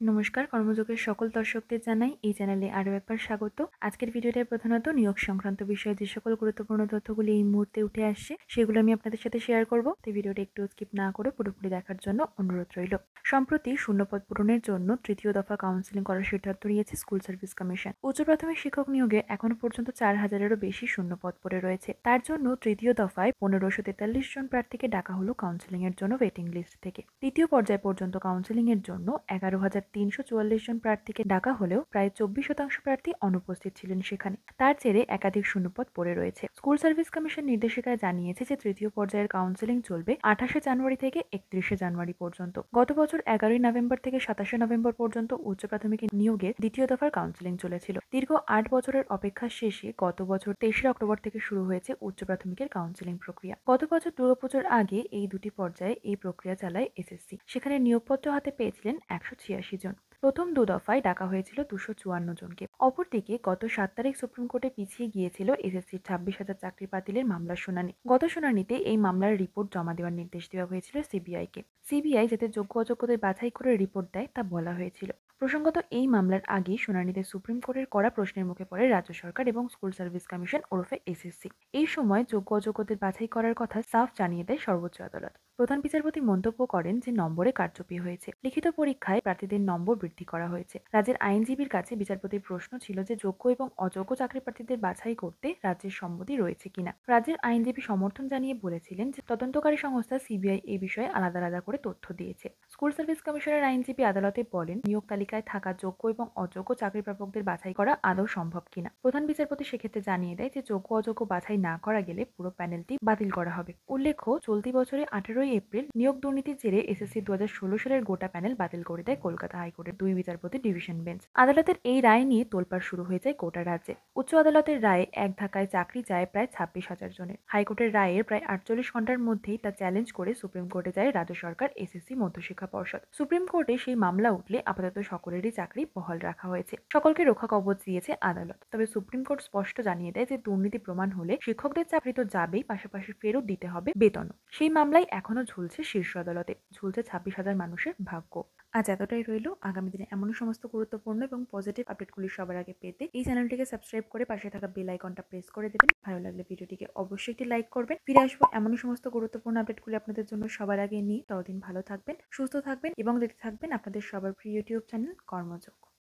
নমস্কার, কর্মযোগের সকল দর্শকদের জানাই এই চ্যানেলে আরও একবার স্বাগত। আজকের ভিডিওটায় প্রধানত নিয়োগ সংক্রান্ত বিষয়ে যে সকল গুরুত্বপূর্ণ তথ্যগুলি এই মুহূর্তে উঠে আসছে সেগুলো আমি আপনাদের সাথে শেয়ার করব। তো ভিডিওটা একটু স্কিপ না করে পুরোপুরি দেখার জন্য অনুরোধ রইল। সম্প্রতি শূন্যপদ পূরণের জন্য তৃতীয় দফা কাউন্সিলিং করার সিদ্ধান্ত নিয়েছে স্কুল সার্ভিস কমিশন। উচ্চ প্রাথমিক শিক্ষক নিয়োগে এখনো পর্যন্ত 4,000-এরও বেশি শূন্যপদ পড়ে রয়েছে। তার জন্য তৃতীয় দফায় 1,543 জন প্রার্থীকে ডাকা হলো কাউন্সিলিং এর জন্য ওয়েটিং লিস্ট থেকে। দ্বিতীয় পর্যায় পর্যন্ত কাউন্সিলিং এর জন্য 11,344 জন প্রার্থীকে ডাকা হলেও প্রায় 24% প্রার্থী অনুপস্থিত ছিলেন সেখানে। তার জেরে একাধিক শূন্যপদ পড়ে রয়েছে। স্কুল সার্ভিস কমিশন নির্দেশিকায় জানিয়েছে যে তৃতীয় পর্যায়ের কাউন্সিলিং চলবে 28শে জানুয়ারি থেকে 31শে জানুয়ারি পর্যন্ত। গত বছর 11ই নভেম্বর থেকে 27শে নভেম্বর পর্যন্ত উচ্চ প্রাথমিক নিয়োগের দ্বিতীয় দফার কাউন্সিলিং চলেছিল। দীর্ঘ 8 বছরের অপেক্ষা শেষে গত বছর 23শে অক্টোবর থেকে শুরু হয়েছে উচ্চ প্রাথমিকের কাউন্সিলিং প্রক্রিয়া। গত বছর দুর্গাপুজোর আগে এই দুটি পর্যায়ে এই প্রক্রিয়া চালায় এসএসসি। সেখানে নিয়োগপত্র হাতে পেয়েছিলেন 186 জন। প্রথম দু দফায় ডাকা হয়েছিল 254 জনকে। অপরদিকে গত 7 তারিখ সুপ্রিম কোর্টে পিছিয়ে গিয়েছিল এসএসসির 26,000 চাকরি বাতিলের মামলার শুনানি। গত শুনানিতে এই মামলার রিপোর্ট জমা দেওয়ার নির্দেশ দেওয়া হয়েছিল সিবিআইকে। সিবিআই যাতে যোগ্য অযোগ্যদের বাছাই করে রিপোর্ট দেয় তা বলা হয়েছিল। প্রসঙ্গত, এই মামলার আগেই শুনানিতে সুপ্রিম কোর্টের কড়া প্রশ্নের মুখে পড়ে রাজ্য সরকার এবং স্কুল সার্ভিস কমিশন ওরফে এসএসসি। এই সময় যোগ্য অযোগ্যদের বাছাই করার কথা সাফ জানিয়ে দেয় সর্বোচ্চ আদালত। প্রধান বিচারপতি মন্তব্য করেন যে নম্বরে কারচুপি হয়েছে। লিখিত পরীক্ষায় প্রার্থীদের নম্বর বৃদ্ধি করা হয়েছে। রাজ্যের আইনজীবীর কাছে বিচারপতির প্রশ্ন ছিল যে যোগ্য এবং অযোগ্য চাকরি প্রার্থীদের বাছাই করতে রাজ্যের সম্মতি রয়েছে কিনা। রাজ্যের আইনজীবী সমর্থন জানিয়ে বলেছিলেন যে তদন্তকারী সংস্থা সিবিআই এই বিষয়ে আলাদা আলাদা করে তথ্য দিয়েছে। স্কুল সার্ভিস কমিশনের আইনজীবী আদালতে বলেন নিয়োগ তালিকায় থাকা যোগ্য এবং অযোগ্য চাকরি প্রাপকদের বাছাই করা আদৌ সম্ভব কিনা। প্রধান বিচারপতি সেক্ষেত্রে জানিয়ে দেয় যে যোগ্য অযোগ্য বাছাই না করা গেলে পুরো প্যানেলটি বাতিল করা হবে। উল্লেখ্য, চলতি বছরে 18ই এপ্রিল নিয়োগ দুর্নীতির জেরে এসএসসি 2016 সালের গোটা প্যানেল বাতিল করে দেয় কলকাতা হাইকোর্টের 2 বিচারপতি ডিভিশন বেঞ্চ। আদালতের এই রায় নিয়ে তোলপাড় শুরু হয়ে যায় গোটা রাজ্যে। উচ্চ আদালতের রায়ে এক ধাক্কায় চাকরি যায় প্রায় 26,000 জনের। হাইকোর্টের রায়ের প্রায় 48 ঘন্টার মধ্যেই তা চ্যালেঞ্জ করে সুপ্রিম কোর্টে যায় রাজ্য সরকার, এসএসসি, মধ্যশিক্ষা পর্ষদ। সুপ্রিম কোর্টে সেই মামলা উঠলে আপাতত সকলেরই চাকরি বহাল রাখা হয়েছে। সকলকে রক্ষা কবচ দিয়েছে আদালত। তবে সুপ্রিম কোর্ট স্পষ্ট জানিয়ে দেয় যে দুর্নীতি প্রমাণ হলে শিক্ষকদের চাকরি তো যাবেই, পাশাপাশি ফেরত দিতে হবে বেতনও। সেই মামলায় এখনো ঝুলছে শীর্ষ আদালতে, ঝুলছে 26,000 মানুষের ভাগ্য। আজ এতটাই রইল। আগামী দিনে এমনই সমস্ত গুরুত্বপূর্ণ এবং পজিটিভ আপডেটগুলি সবার আগে পেতে এই চ্যানেলটিকে সাবস্ক্রাইব করে পাশে থাকা বেল আইকনটা প্রেস করে দেবেন। ভালো লাগলে ভিডিওটিকে অবশ্যই একটি লাইক করবেন। ফিরে আসবো এমনই সমস্ত গুরুত্বপূর্ণ আপডেটগুলি আপনাদের জন্য সবার আগে নিয়ে। ততদিন ভালো থাকবেন, সুস্থ থাকবেন এবং দেখতে থাকবেন আপনাদের সবার প্রিয় ইউটিউব চ্যানেল কর্মযোগ।